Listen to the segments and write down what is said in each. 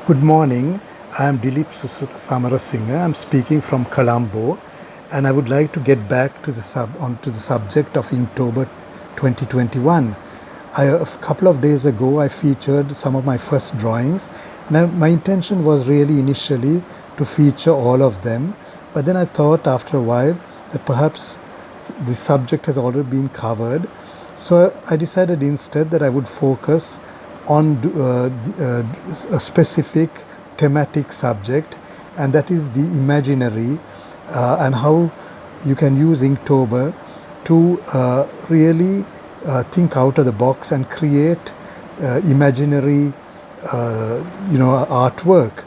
Good morning. I am Dilip Susruta Samarasinghe. I am speaking from Colombo, and I would like to get back to onto the subject of Inktober 2021. A couple of days ago, I featured some of my first drawings. Now, my intention was really initially to feature all of them, but then I thought after a while that perhaps the subject has already been covered. So I decided instead that I would focus on a specific thematic subject, and that is the imaginary, and how you can use Inktober to really think out of the box and create imaginary artwork.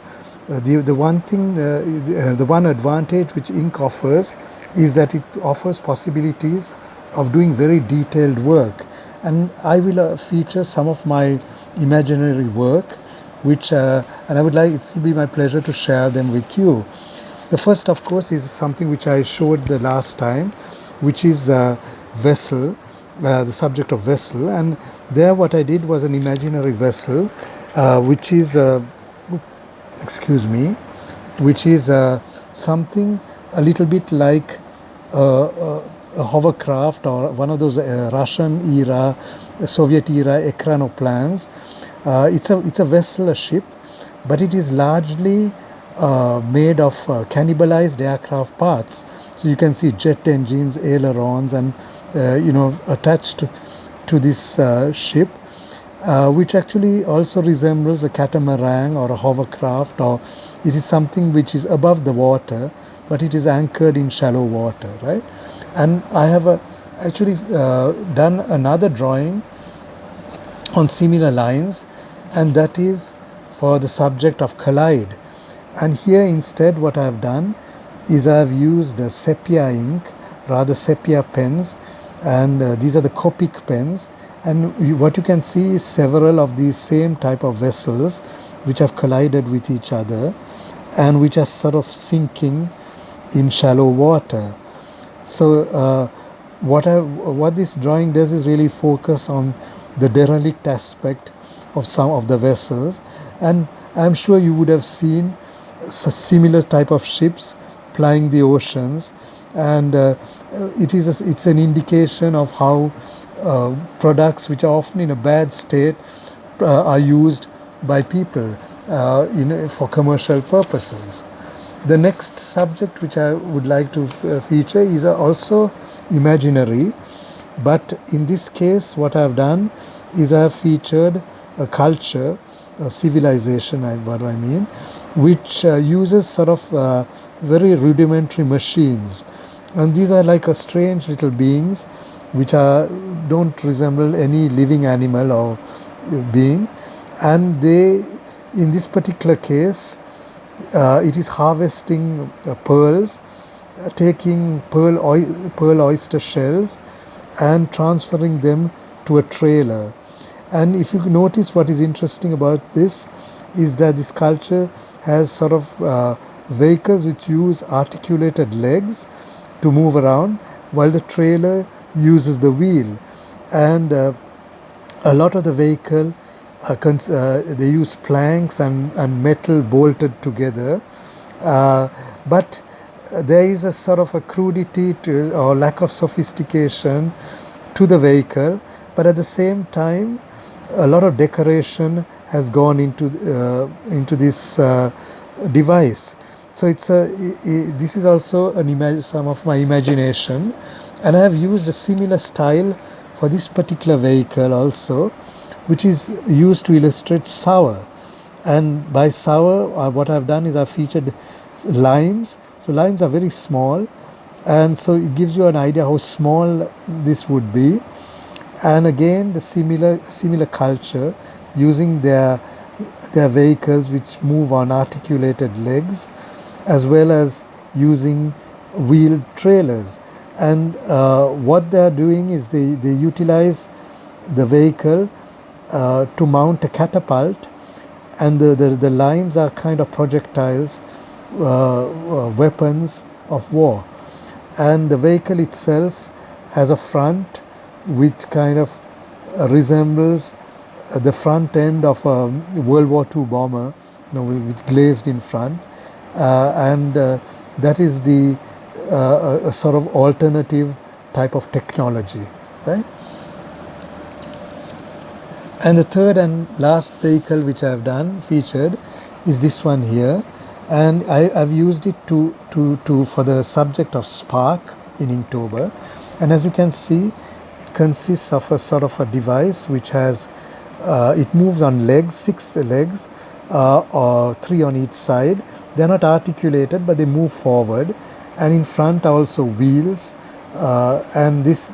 The one advantage which ink offers is that it offers possibilities of doing very detailed work, and I will feature some of my imaginary work, which and I would like, it will be my pleasure to share them with you. The first, of course, is something which I showed the last time, which is vessel, the subject of vessel, and there what I did was an imaginary vessel, which is excuse me, which is something a little bit like a hovercraft or one of those Russian era, Soviet era ekranoplans. It's a vessel, a ship, but it is largely made of cannibalized aircraft parts. So you can see jet engines, ailerons, and attached to this ship, which actually also resembles a catamaran or a hovercraft, or it is something which is above the water, but it is anchored in shallow water, right? And I have actually done another drawing on similar lines, and that is for the subject of collide. And here instead what I have done is I have used sepia ink, rather sepia pens, and these are the Copic pens, and what you can see is several of these same type of vessels which have collided with each other and which are sort of sinking in shallow water. So what this drawing does is really focus on the derelict aspect of some of the vessels, and I'm sure you would have seen similar type of ships plying the oceans, and it's an indication of how products which are often in a bad state are used by people for commercial purposes. The next subject which I would like to feature is also imaginary, but in this case what I have done is I have featured a culture, a civilization, what I mean, which uses sort of very rudimentary machines, and these are like a strange little beings which don't resemble any living animal or being, and they, in this particular case, it is harvesting pearls, taking pearl oyster shells and transferring them to a trailer. And if you notice, what is interesting about this is that this culture has sort of vehicles which use articulated legs to move around, while the trailer uses the wheel. And a lot of the vehicle they use planks and metal bolted together, but there is a sort of a crudity or lack of sophistication to the vehicle, but at the same time a lot of decoration has gone into this device. So this is also some of my imagination, and I have used a similar style for this particular vehicle also, which is used to illustrate sour. And by sour, what I've done is I've featured limes. So limes are very small, and so it gives you an idea how small this would be. And again, the similar culture, using their vehicles which move on articulated legs, as well as using wheeled trailers. And what they are doing is they utilize the vehicle to mount a catapult, and the limes are kind of projectiles, weapons of war. And the vehicle itself has a front which kind of resembles the front end of a World War II bomber, with glazed in front, and that is the a sort of alternative type of technology, right? And the third and last vehicle which I have done featured is this one here, and I've used it to for the subject of spark in Inktober, and as you can see, it consists of a sort of a device which has it moves on legs, 6 legs, or 3 on each side. They're not articulated, but they move forward, and in front are also wheels, and this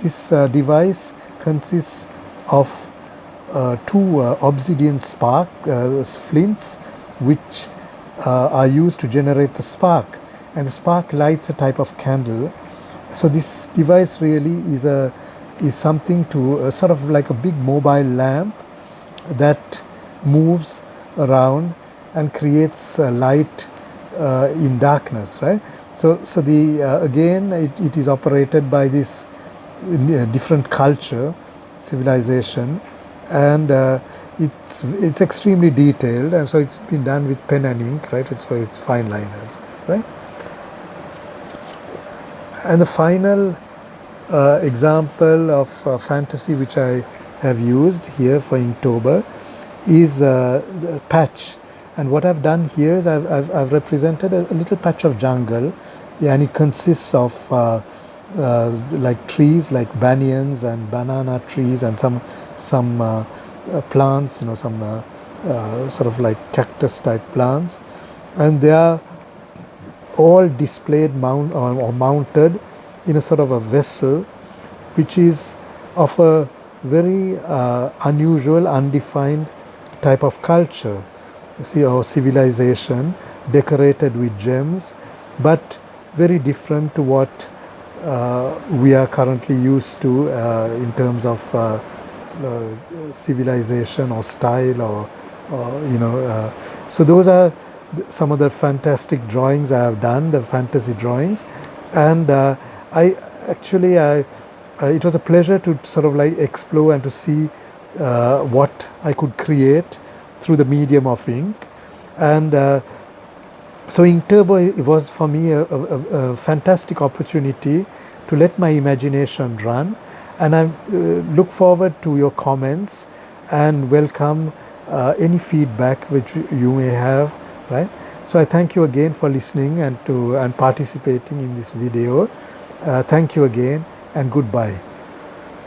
device consists of two obsidian spark flints, which are used to generate the spark, and the spark lights a type of candle. So this device really is something to sort of like a big mobile lamp that moves around and creates light in darkness, right? So the again it is operated by this different culture, civilization, and it's extremely detailed, and so it's been done with pen and ink, right? It's fine liners, right? And the final example of fantasy which I have used here for Inktober is the patch. And what I've done here is I've represented a little patch of jungle, yeah, and it consists of like trees like banyans and banana trees and some plants, some sort of like cactus type plants, and they are all displayed or mounted in a sort of a vessel which is of a very unusual, undefined type of culture. You see, our civilization decorated with gems, but very different to what we are currently used to in terms of civilization or style, or so those are some of the fantastic drawings I have done, the fantasy drawings, and I actually it was a pleasure to sort of like explore and to see what I could create through the medium of ink. And so Inktober, it was for me a fantastic opportunity to let my imagination run, and I look forward to your comments and welcome any feedback which you may have, right? So I thank you again for listening and participating in this video. Thank you again, and goodbye.